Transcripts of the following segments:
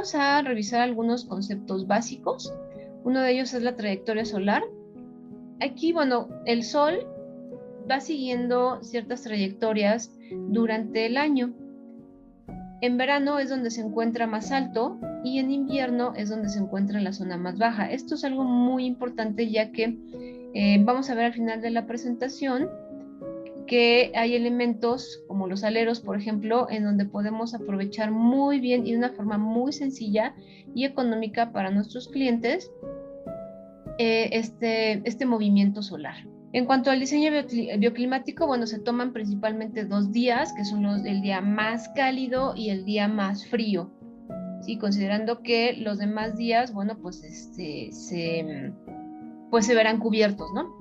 vamos a revisar algunos conceptos básicos. Uno de ellos es la trayectoria solar. Aquí, bueno, el Sol va siguiendo ciertas trayectorias durante el año. En verano es donde se encuentra más alto y en invierno es donde se encuentra en la zona más baja. Esto es algo muy importante, ya que vamos a ver al final de la presentación que hay elementos como los aleros, por ejemplo, en donde podemos aprovechar muy bien y de una forma muy sencilla y económica para nuestros clientes este movimiento solar. En cuanto al diseño bioclimático, bueno, se toman principalmente 2 días, que son el día más cálido y el día más frío, ¿sí? Considerando que los demás días, bueno, pues se verán cubiertos, ¿no?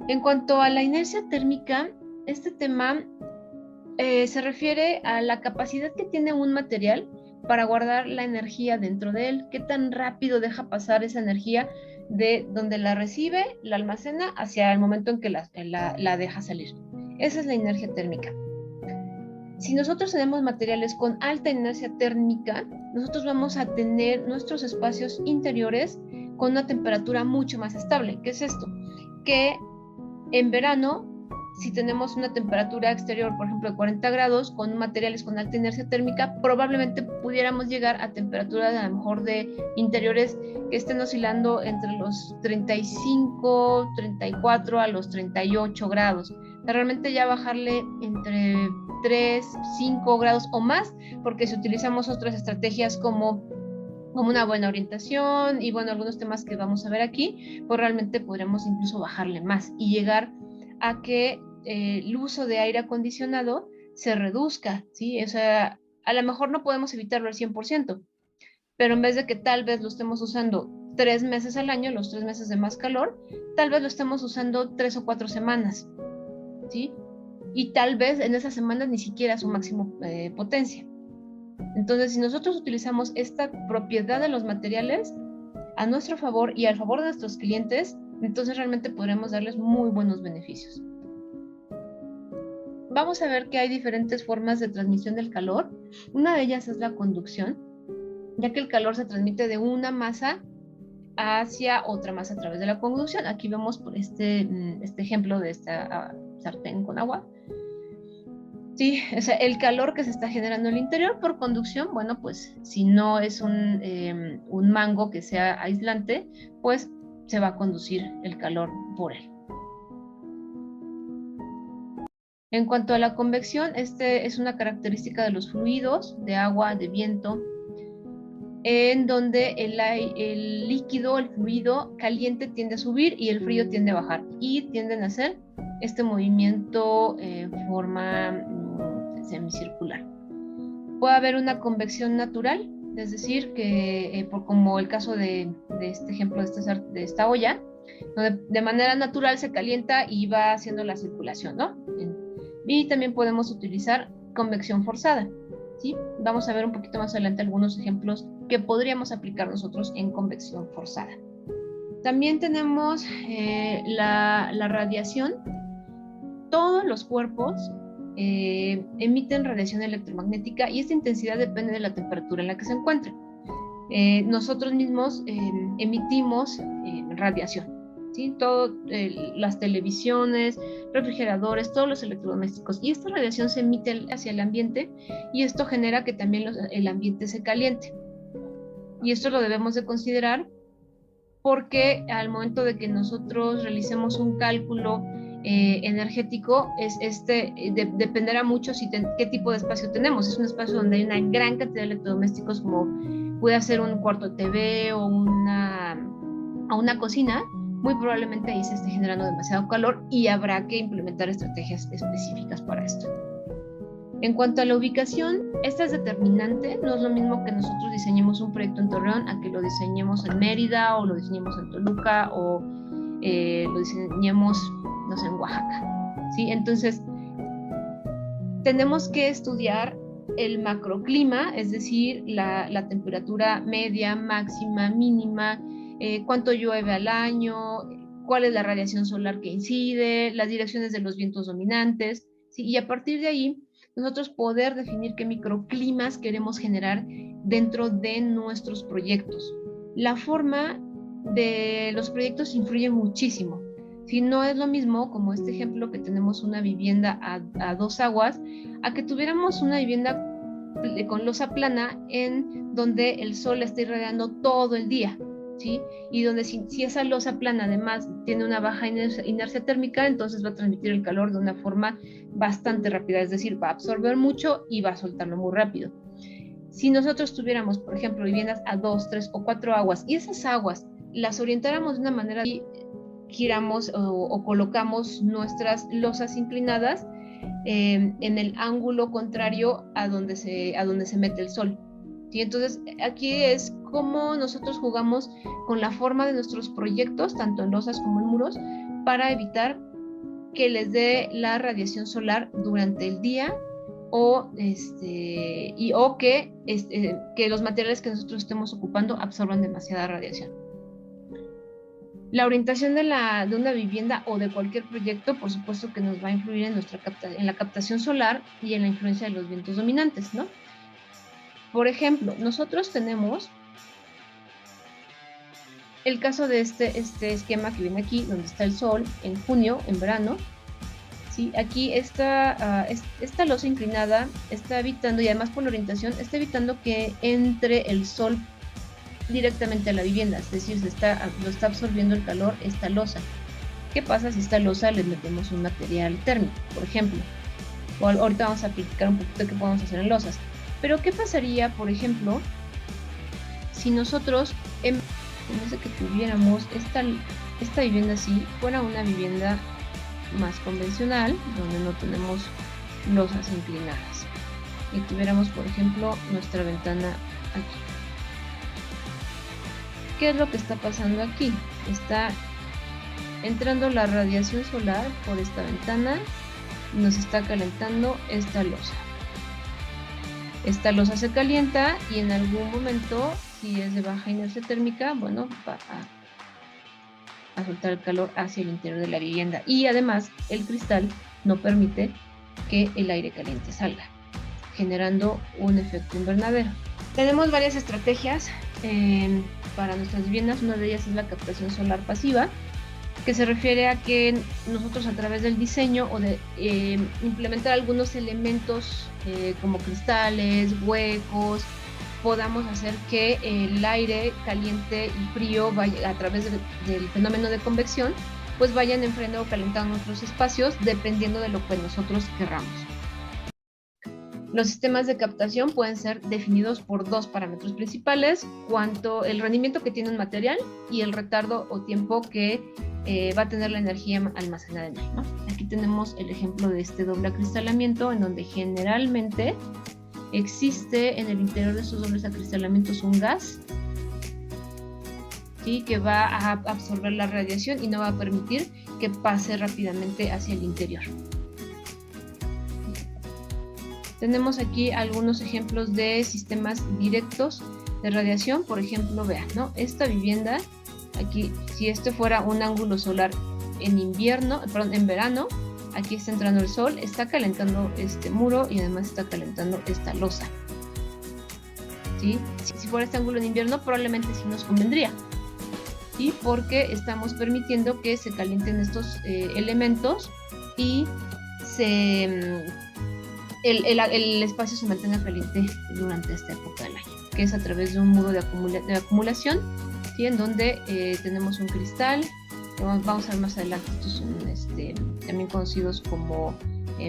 En cuanto a la inercia térmica, este tema se refiere a la capacidad que tiene un material para guardar la energía dentro de él, qué tan rápido deja pasar esa energía de donde la recibe, la almacena, hacia el momento en que la deja salir. Esa es la inercia térmica. Si nosotros tenemos materiales con alta inercia térmica, nosotros vamos a tener nuestros espacios interiores con una temperatura mucho más estable. ¿Qué es esto? Que en verano, si tenemos una temperatura exterior, por ejemplo, de 40 grados, con materiales con alta inercia térmica, probablemente pudiéramos llegar a temperaturas a lo mejor de interiores que estén oscilando entre los 35, 34 a los 38 grados. O sea, realmente ya bajarle entre 3, 5 grados o más, porque si utilizamos otras estrategias como una buena orientación y bueno, algunos temas que vamos a ver aquí, pues realmente podremos incluso bajarle más y llegar a que el uso de aire acondicionado se reduzca, ¿sí? O sea, a lo mejor no podemos evitarlo al 100%, pero en vez de que tal vez lo estemos usando 3 meses al año, los 3 meses de más calor, tal vez lo estemos usando 3 o 4 semanas, ¿sí? Y tal vez en esas semanas ni siquiera su máximo potencia. Entonces, si nosotros utilizamos esta propiedad de los materiales a nuestro favor y al favor de nuestros clientes, entonces realmente podremos darles muy buenos beneficios. Vamos a ver que hay diferentes formas de transmisión del calor. Una de ellas es la conducción, ya que el calor se transmite de una masa hacia otra masa a través de la conducción. Aquí vemos por este ejemplo de esta sartén con agua. Sí, o sea, el calor que se está generando en el interior por conducción, bueno, pues si no es un mango que sea aislante, pues se va a conducir el calor por él. En cuanto a la convección, es una característica de los fluidos, de agua, de viento, en donde el líquido, el fluido caliente tiende a subir y el frío tiende a bajar, y tienden a hacer este movimiento en forma semicircular. Puede haber una convección natural, es decir, que como el caso de este ejemplo de esta olla, donde de manera natural se calienta y va haciendo la circulación, ¿no? Y también podemos utilizar convección forzada, ¿sí? Vamos a ver un poquito más adelante algunos ejemplos que podríamos aplicar nosotros en convección forzada. También tenemos la radiación. Todos los cuerpos emiten radiación electromagnética y esta intensidad depende de la temperatura en la que se encuentren. Nosotros mismos emitimos radiación, ¿sí? Las televisiones, refrigeradores, todos los electrodomésticos, y esta radiación se emite hacia el ambiente y esto genera que también el ambiente se caliente. Y esto lo debemos de considerar porque al momento de que nosotros realicemos un cálculo energético, dependerá mucho qué tipo de espacio tenemos. Es un espacio donde hay una gran cantidad de electrodomésticos, como puede ser un cuarto de TV o una cocina, muy probablemente ahí se esté generando demasiado calor y habrá que implementar estrategias específicas para esto. En cuanto a la ubicación, esta es determinante. No es lo mismo que nosotros diseñemos un proyecto en Torreón a que lo diseñemos en Mérida o lo diseñemos en Toluca o lo diseñemos, no sé, en Oaxaca, ¿sí? Entonces, tenemos que estudiar el macroclima, es decir, la temperatura media, máxima, mínima, cuánto llueve al año, cuál es la radiación solar que incide, las direcciones de los vientos dominantes, ¿sí? Y a partir de ahí nosotros poder definir qué microclimas queremos generar dentro de nuestros proyectos. La forma de los proyectos influye muchísimo. Si no es lo mismo, como este ejemplo que tenemos una vivienda a 2 aguas, a que tuviéramos una vivienda con losa plana en donde el sol está irradiando todo el día, ¿sí? Y donde si esa losa plana además tiene una baja inercia térmica, entonces va a transmitir el calor de una forma bastante rápida, es decir, va a absorber mucho y va a soltarlo muy rápido. Si nosotros tuviéramos, por ejemplo, viviendas a 2, 3 o 4 aguas y esas aguas las orientáramos de una manera y giramos o colocamos nuestras losas inclinadas en el ángulo contrario a donde se mete el sol. ¿Sí? Entonces, aquí es cómo nosotros jugamos con la forma de nuestros proyectos, tanto en losas como en muros, para evitar que les dé la radiación solar durante el día o que los materiales que nosotros estemos ocupando absorban demasiada radiación. La orientación de una vivienda o de cualquier proyecto, por supuesto que nos va a influir en la captación solar y en la influencia de los vientos dominantes, ¿no? Por ejemplo, nosotros tenemos el caso de este esquema que viene aquí, donde está el sol en junio, en verano. ¿Sí? Aquí esta losa inclinada está evitando, y además por la orientación, está evitando que entre el sol directamente a la vivienda, es decir, lo está absorbiendo el calor esta losa. ¿Qué pasa si a esta losa le metemos un material térmico, por ejemplo? O ahorita vamos a platicar un poquito de qué podemos hacer en losas. Pero ¿qué pasaría, por ejemplo, si nosotros, en vez de que tuviéramos esta vivienda así, fuera una vivienda más convencional, donde no tenemos losas inclinadas, y tuviéramos, por ejemplo, nuestra ventana aquí? ¿Qué es lo que está pasando aquí? Está entrando la radiación solar por esta ventana y nos está calentando esta losa. Esta losa se calienta y en algún momento, si es de baja inercia térmica, bueno, va a soltar el calor hacia el interior de la vivienda. Y además, el cristal no permite que el aire caliente salga, generando un efecto invernadero. Tenemos varias estrategias para nuestras viviendas. Una de ellas es la captación solar pasiva, que se refiere a que nosotros, a través del diseño o de implementar algunos elementos como cristales, huecos, podamos hacer que el aire caliente y frío vaya, a través del fenómeno de convección, pues vayan enfriando o calentando nuestros espacios dependiendo de lo que nosotros querramos. Los sistemas de captación pueden ser definidos por 2 parámetros principales: el rendimiento que tiene un material y el retardo o tiempo que va a tener la energía almacenada en él, ¿no? Aquí tenemos el ejemplo de este doble acristalamiento, en donde generalmente existe en el interior de estos dobles acristalamientos un gas, ¿sí?, que va a absorber la radiación y no va a permitir que pase rápidamente hacia el interior. Tenemos aquí algunos ejemplos de sistemas directos de radiación. Por ejemplo, vean, ¿no? Esta vivienda, aquí, si este fuera un ángulo solar en verano, aquí está entrando el sol, está calentando este muro y además está calentando esta losa. ¿Sí? Si fuera este ángulo en invierno, probablemente sí nos convendría, ¿sí?, porque estamos permitiendo que se calienten estos elementos y el espacio se mantenga caliente durante esta época del año, que es a través de un muro de acumulación, ¿sí?, en donde tenemos un cristal. Vamos a ver más adelante, estos son también conocidos como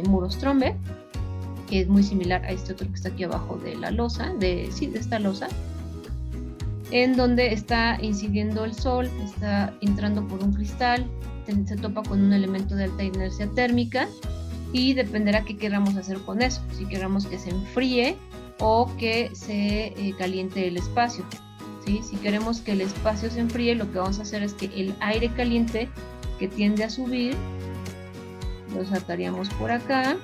muros Trombe, que es muy similar a este otro que está aquí abajo de la losa, de esta losa, en donde está incidiendo el sol, está entrando por un cristal, se topa con un elemento de alta inercia térmica, y dependerá qué queramos hacer con eso, si queramos que se enfríe o que se caliente el espacio, ¿sí? Si queremos que el espacio se enfríe, lo que vamos a hacer es que el aire caliente que tiende a subir lo sacaríamos por acá,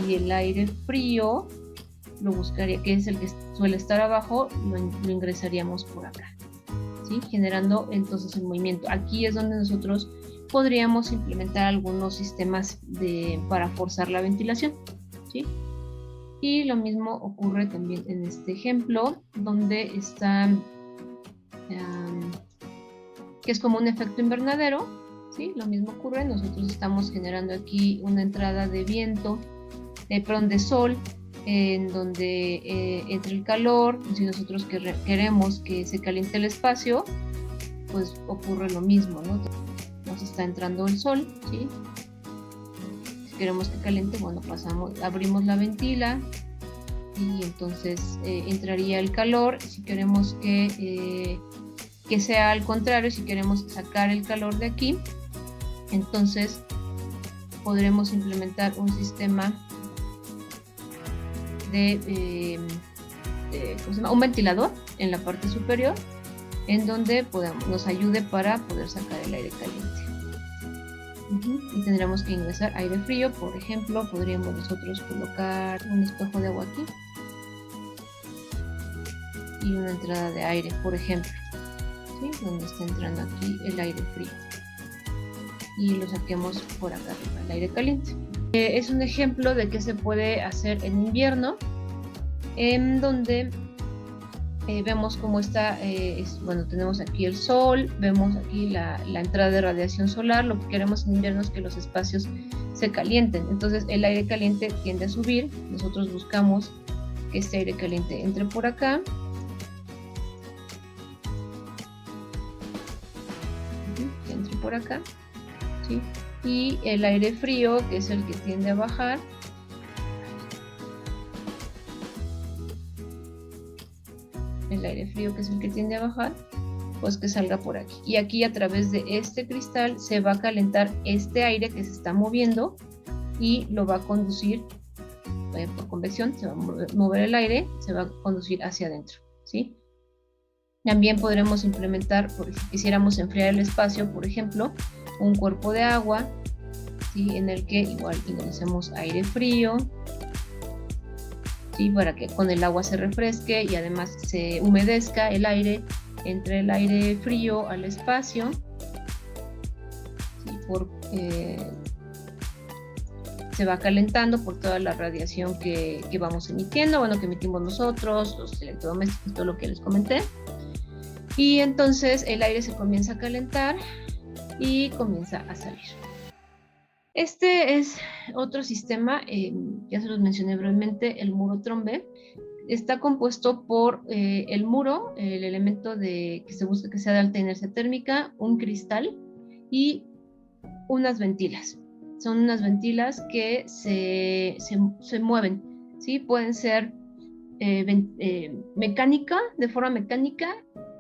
y el aire frío lo buscaría, que es el que suele estar abajo, lo ingresaríamos por acá, ¿sí?, generando entonces el movimiento. Aquí es donde nosotros podríamos implementar algunos sistemas para forzar la ventilación. ¿sí? Y lo mismo ocurre también en este ejemplo, donde está, que es como un efecto invernadero, ¿sí? Lo mismo ocurre, nosotros estamos generando aquí una entrada de viento, perdón, de sol, en donde entre el calor, si nosotros queremos que se caliente el espacio, pues ocurre lo mismo, ¿no? Nos está entrando el sol, ¿sí? Si queremos que caliente, bueno, abrimos la ventila y entonces entraría el calor. Si queremos que sea al contrario, si queremos sacar el calor de aquí, entonces podremos implementar un sistema un ventilador en la parte superior, en donde nos ayude para poder sacar el aire caliente. Y tendríamos que ingresar aire frío. Por ejemplo, podríamos nosotros colocar un espejo de agua aquí y una entrada de aire, por ejemplo, ¿sí? Donde está entrando aquí el aire frío, y lo saquemos por acá arriba, el aire caliente. Es un ejemplo de qué se puede hacer en invierno, en donde vemos cómo está, bueno, tenemos aquí el sol, vemos aquí la entrada de radiación solar. Lo que queremos en invierno es que los espacios se calienten, entonces el aire caliente tiende a subir. Nosotros buscamos que este aire caliente entre por acá, que entre por acá, ¿sí? Y el aire frío, que es el que tiende a bajar, el aire frío que es el que tiende a bajar, pues que salga por aquí. Y aquí, a través de este cristal, se va a calentar este aire que se está moviendo y lo va a conducir por convección. Se va a mover el aire, se va a conducir hacia adentro, ¿sí? También podremos implementar, si quisiéramos enfriar el espacio, por ejemplo, un cuerpo de agua, ¿sí? En el que igual ingresemos aire frío, ¿sí? Para que con el agua se refresque y además se humedezca el aire, entre el aire frío al espacio, ¿sí? Se va calentando por toda la radiación que vamos emitiendo, bueno, que emitimos nosotros, los electrodomésticos, todo lo que les comenté. Y entonces el aire se comienza a calentar y comienza a salir. Este es otro sistema, ya se los mencioné brevemente, el muro trombe. Está compuesto por el muro, el elemento que se busca que sea de alta inercia térmica, un cristal y unas ventilas. Son unas ventilas que se mueven, ¿sí? Pueden ser mecánica, de forma mecánica,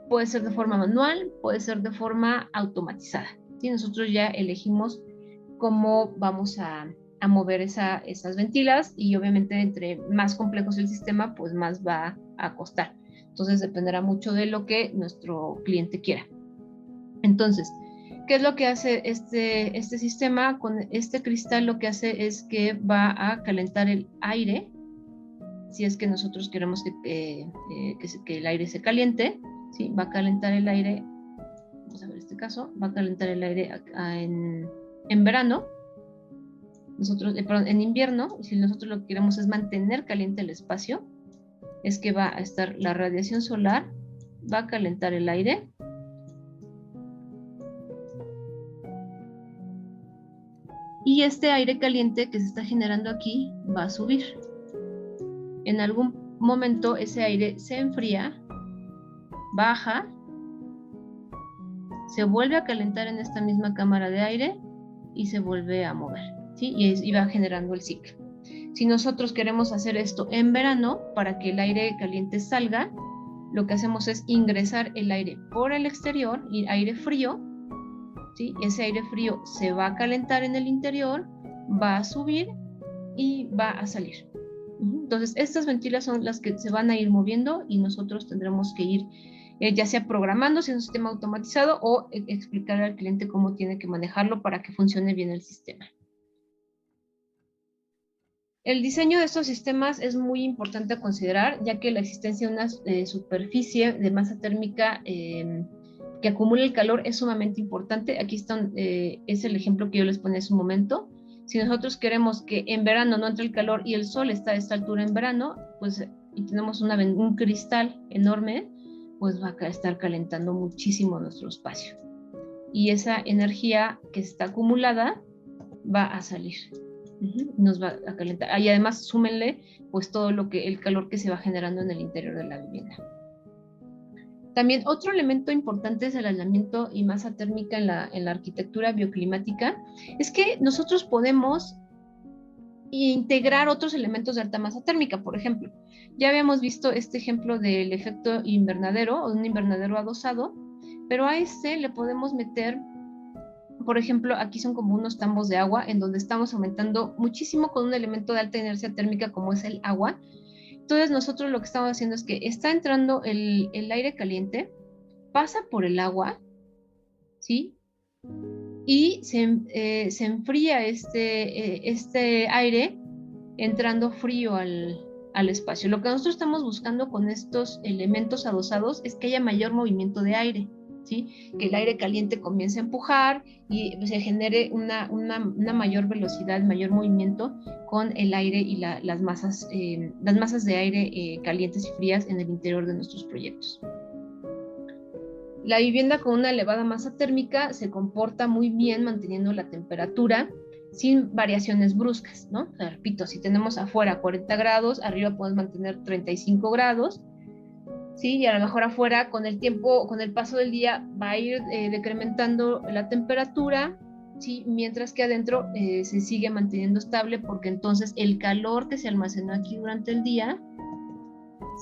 puede ser de forma manual, puede ser de forma automatizada, ¿sí? Nosotros ya elegimos cómo vamos a mover esas ventilas, y obviamente entre más complejo es el sistema, pues más va a costar. Entonces dependerá mucho de lo que nuestro cliente quiera. Entonces, ¿qué es lo que hace este sistema? Con este cristal lo que hace es que va a calentar el aire, si es que nosotros queremos que el aire se caliente, ¿sí? Va a calentar el aire, vamos a ver este caso, va a calentar el aire en verano. En invierno, si nosotros lo que queremos es mantener caliente el espacio, es que va a estar la radiación solar, va a calentar el aire, y este aire caliente que se está generando aquí va a subir. En algún momento ese aire se enfría, baja, se vuelve a calentar en esta misma cámara de aire y se vuelve a mover, ¿sí? Y va generando el ciclo. Si nosotros queremos hacer esto en verano, para que el aire caliente salga, lo que hacemos es ingresar el aire por el exterior, y aire frío, ¿sí? Ese aire frío se va a calentar en el interior, va a subir y va a salir. Entonces, estas ventilas son las que se van a ir moviendo, y nosotros tendremos que ir ya sea programando, si es un sistema automatizado, o explicar al cliente cómo tiene que manejarlo para que funcione bien el sistema. El diseño de estos sistemas es muy importante a considerar, ya que la existencia de una superficie de masa térmica que acumule el calor es sumamente importante. Aquí es el ejemplo que yo les ponía hace un momento. Si nosotros queremos que en verano no entre el calor y el sol está a esta altura en verano, pues y tenemos un cristal enorme, pues va a estar calentando muchísimo nuestro espacio. Y esa energía que está acumulada va a salir. Nos va a calentar. Y además súmenle pues todo el calor que se va generando en el interior de la vivienda. También otro elemento importante es el aislamiento y masa térmica en la arquitectura bioclimática, es que nosotros podemos integrar otros elementos de alta masa térmica. Por ejemplo, ya habíamos visto este ejemplo del efecto invernadero o un invernadero adosado, pero a este le podemos meter, por ejemplo, aquí son como unos tambos de agua en donde estamos aumentando muchísimo con un elemento de alta inercia térmica como es el agua. Entonces nosotros lo que estamos haciendo es que está entrando el aire caliente, pasa por el agua, ¿sí? Y se enfría este aire entrando frío al espacio. Lo que nosotros estamos buscando con estos elementos adosados es que haya mayor movimiento de aire, ¿sí? Que el aire caliente comience a empujar y se genere una mayor velocidad, mayor movimiento con el aire y las masas de aire calientes y frías en el interior de nuestros proyectos. La vivienda con una elevada masa térmica se comporta muy bien manteniendo la temperatura sin variaciones bruscas, ¿no? O sea, repito, si tenemos afuera 40 grados, arriba podemos mantener 35 grados, ¿sí? Y a lo mejor afuera con el tiempo, con el paso del día va a ir decrementando la temperatura, ¿sí? Mientras que adentro se sigue manteniendo estable, porque entonces el calor que se almacenó aquí durante el día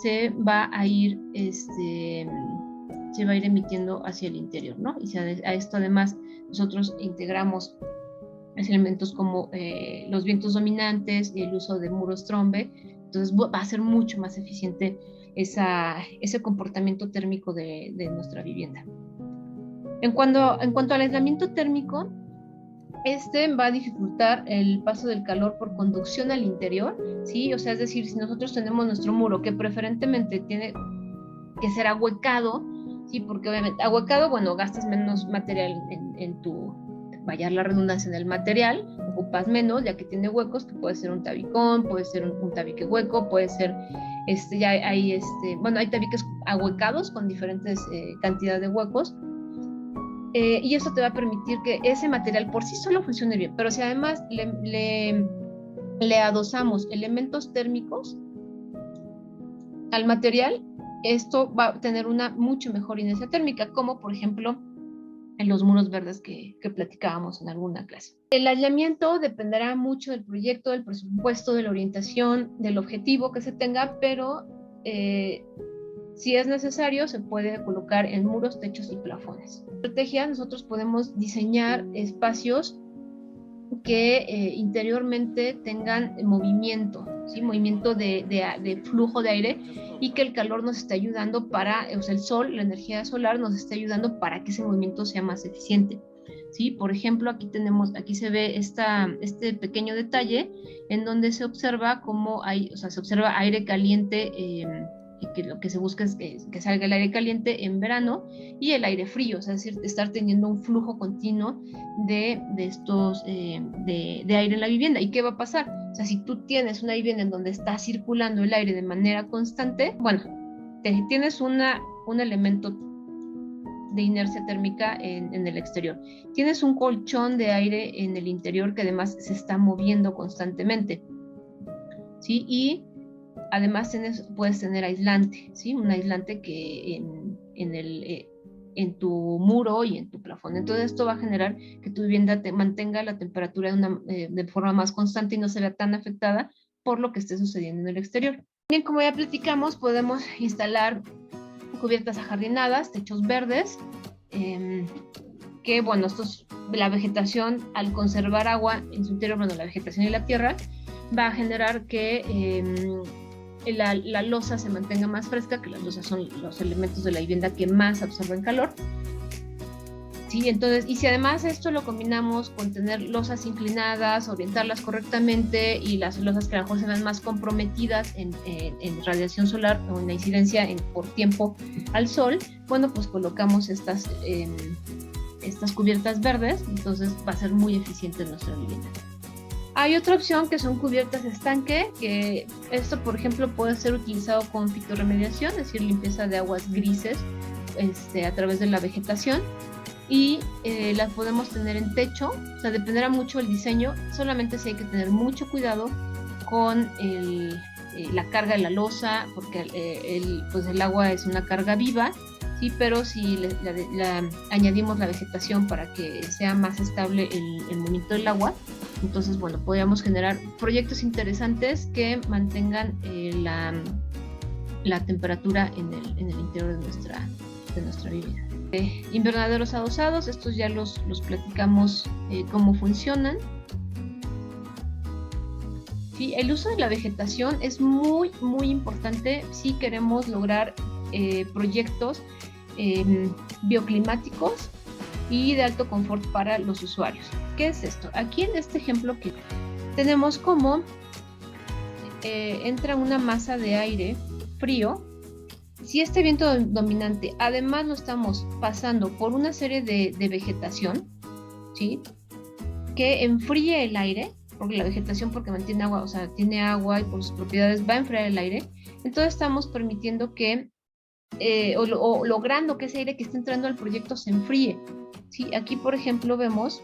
se va a ir emitiendo hacia el interior, ¿no? Y a esto además nosotros integramos elementos como los vientos dominantes y el uso de muros trombe, entonces va a ser mucho más eficiente ese comportamiento térmico de nuestra vivienda. En cuanto al aislamiento térmico, va a dificultar el paso del calor por conducción al interior, ¿sí? O sea, es decir, si nosotros tenemos nuestro muro que preferentemente tiene que ser ahuecado, sí, porque obviamente ahuecado, bueno, gastas menos material en tu, vaya la redundancia, en el material, ocupas menos, ya que tiene huecos, que puede ser un tabicón, puede ser un tabique hueco, puede ser, ya hay, hay tabiques ahuecados con diferentes cantidades de huecos, y eso te va a permitir que ese material por sí solo funcione bien, pero si además le adosamos elementos térmicos al material, esto va a tener una mucho mejor inercia térmica, como por ejemplo en los muros verdes que platicábamos en alguna clase. El aislamiento dependerá mucho del proyecto, del presupuesto, de la orientación, del objetivo que se tenga, pero si es necesario se puede colocar en muros, techos y plafones. En estrategia nosotros podemos diseñar espacios que interiormente tengan movimiento, ¿sí? Movimiento de flujo de aire, y que el calor nos esté ayudando o sea, el sol, la energía solar nos esté ayudando para que ese movimiento sea más eficiente, ¿sí? Por ejemplo, aquí se ve este pequeño detalle en donde se observa cómo se observa aire caliente, y que lo que se busca es que salga el aire caliente en verano y el aire frío, o sea, es decir, estar teniendo un flujo continuo de aire en la vivienda. ¿Y qué va a pasar? O sea, si tú tienes una vivienda en donde está circulando el aire de manera constante, bueno, tienes un elemento de inercia térmica en el exterior. Tienes un colchón de aire en el interior que además se está moviendo constantemente, ¿sí? Y además puedes tener aislante, ¿sí? Un aislante que en tu muro y en tu plafón. Entonces esto va a generar que tu vivienda mantenga la temperatura de forma más constante y no se vea tan afectada por lo que esté sucediendo en el exterior. Bien, como ya platicamos, podemos instalar cubiertas ajardinadas, techos verdes, que bueno, la vegetación, al conservar agua en su interior, bueno, la vegetación y la tierra, va a generar que la losa se mantenga más fresca, que las losas son los elementos de la vivienda que más absorben calor. Sí, entonces, y si además esto lo combinamos con tener losas inclinadas, orientarlas correctamente, y las losas que a lo mejor se ven más comprometidas en radiación solar o en la incidencia por tiempo al sol, bueno, pues colocamos estas cubiertas verdes, entonces va a ser muy eficiente nuestra vivienda. Hay otra opción que son cubiertas estanque, que esto, por ejemplo, puede ser utilizado con fitorremediación, es decir, limpieza de aguas grises a través de la vegetación, y las podemos tener en techo. O sea, dependerá mucho el diseño, solamente sí hay que tener mucho cuidado con la carga de la losa, porque pues el agua es una carga viva, sí, pero si añadimos la vegetación para que sea más estable el movimiento del agua, entonces, bueno, podríamos generar proyectos interesantes que mantengan la temperatura en el interior de nuestra vivienda. Invernaderos adosados, estos ya los platicamos cómo funcionan. Sí, el uso de la vegetación es muy, muy importante si queremos lograr proyectos bioclimáticos y de alto confort para los usuarios. ¿Qué es esto? Aquí en este ejemplo que tenemos como entra una masa de aire frío. Si este viento dominante además lo estamos pasando por una serie de vegetación, ¿sí?, que enfríe el aire, porque la vegetación, porque mantiene agua, o sea, tiene agua y por sus propiedades va a enfriar el aire, entonces estamos permitiendo que o logrando que ese aire que está entrando al proyecto se enfríe. ¿Sí? Aquí, por ejemplo, vemos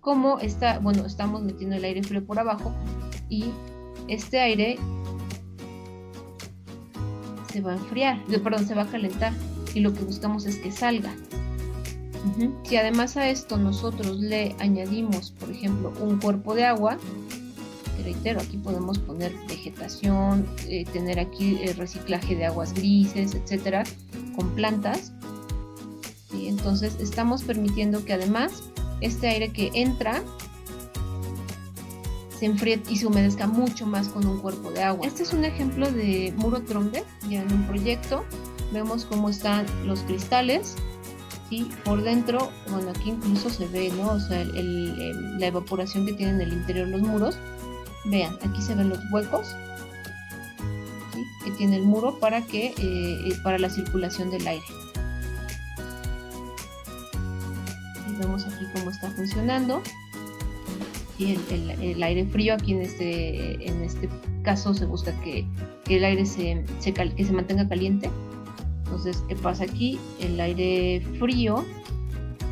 cómo está, bueno, estamos metiendo el aire frío por abajo y este aire se va a enfriar, perdón, se va a calentar, y lo que buscamos es que salga. Si además a esto nosotros le añadimos, por ejemplo, un cuerpo de agua, que reitero, aquí podemos poner vegetación, tener aquí reciclaje de aguas grises, etcétera, con plantas, ¿sí? Entonces estamos permitiendo que además este aire que entra se enfríe y se humedezca mucho más con un cuerpo de agua. Este es un ejemplo de muro Trombe, ya en un proyecto. Vemos cómo están los cristales, ¿sí? Por dentro, bueno, aquí incluso se ve, ¿no? O sea, la evaporación que tienen en el interior los muros. Vean, aquí se ven los huecos, ¿sí?, que tiene el muro para la circulación del aire. Y vemos aquí cómo está funcionando. Y el aire frío, aquí en este caso se busca que el aire que se mantenga caliente. Entonces, ¿qué pasa aquí? El aire frío,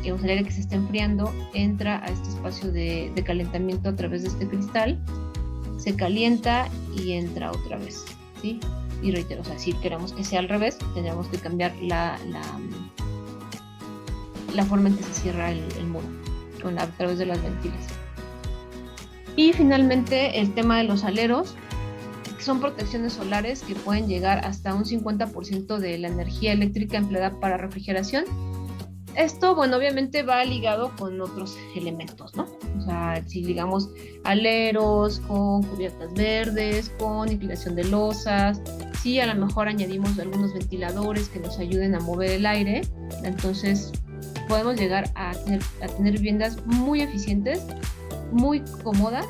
el aire que se está enfriando, entra a este espacio de calentamiento a través de este cristal, se calienta y entra otra vez, ¿sí? Y reitero, o sea, si queremos que sea al revés, tendríamos que cambiar la forma en que se cierra el muro, a través de las ventilas. Y finalmente el tema de los aleros, que son protecciones solares que pueden llegar hasta un 50% de la energía eléctrica empleada para refrigeración. Esto, bueno, obviamente va ligado con otros elementos, ¿no? O sea, si ligamos aleros con cubiertas verdes, con inclinación de losas, si a lo mejor añadimos algunos ventiladores que nos ayuden a mover el aire, entonces podemos llegar a tener viviendas muy eficientes, muy cómodas,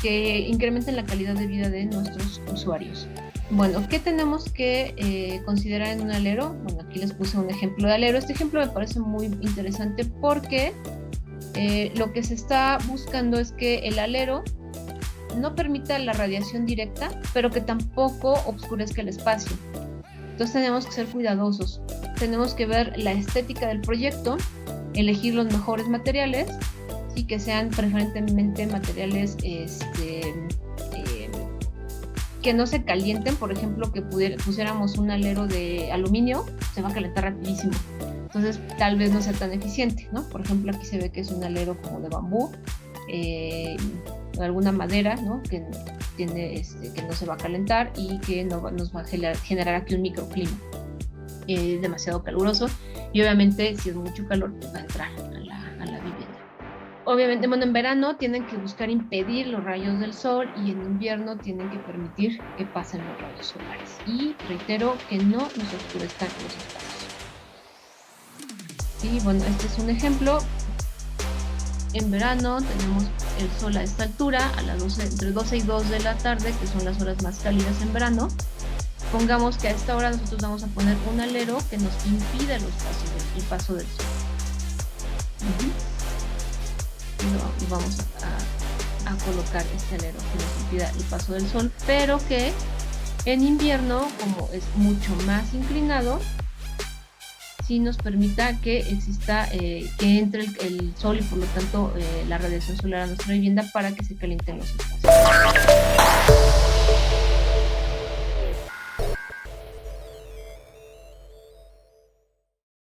que incrementen la calidad de vida de nuestros usuarios. Bueno, ¿qué tenemos que considerar en un alero? Bueno, aquí les puse un ejemplo de alero. Este ejemplo me parece muy interesante porque lo que se está buscando es que el alero no permita la radiación directa, pero que tampoco obscurezca el espacio. Entonces tenemos que ser cuidadosos. Tenemos que ver la estética del proyecto, elegir los mejores materiales y que sean preferentemente materiales que no se calienten. Por ejemplo, que pusiéramos un alero de aluminio, se va a calentar rapidísimo, entonces tal vez no sea tan eficiente, ¿no? Por ejemplo, aquí se ve que es un alero como de bambú, alguna madera, ¿no?, que tiene que no se va a calentar y que nos va a generar aquí un microclima demasiado caluroso, y obviamente si es mucho calor pues va a entrar a la vivienda. Obviamente, bueno, en verano tienen que buscar impedir los rayos del sol, y en invierno tienen que permitir que pasen los rayos solares. Y reitero, que no nos oscurezcan los espacios. Sí, bueno, este es un ejemplo. En verano tenemos el sol a esta altura, entre 12 y 2 de la tarde, que son las horas más cálidas en verano. Pongamos que a esta hora nosotros vamos a poner un alero que nos impida el paso del sol. y vamos a colocar este alero que nos impida el paso del sol, pero que en invierno, como es mucho más inclinado, sí nos permita que exista, que entre el sol y por lo tanto la radiación solar a nuestra vivienda para que se calienten los espacios.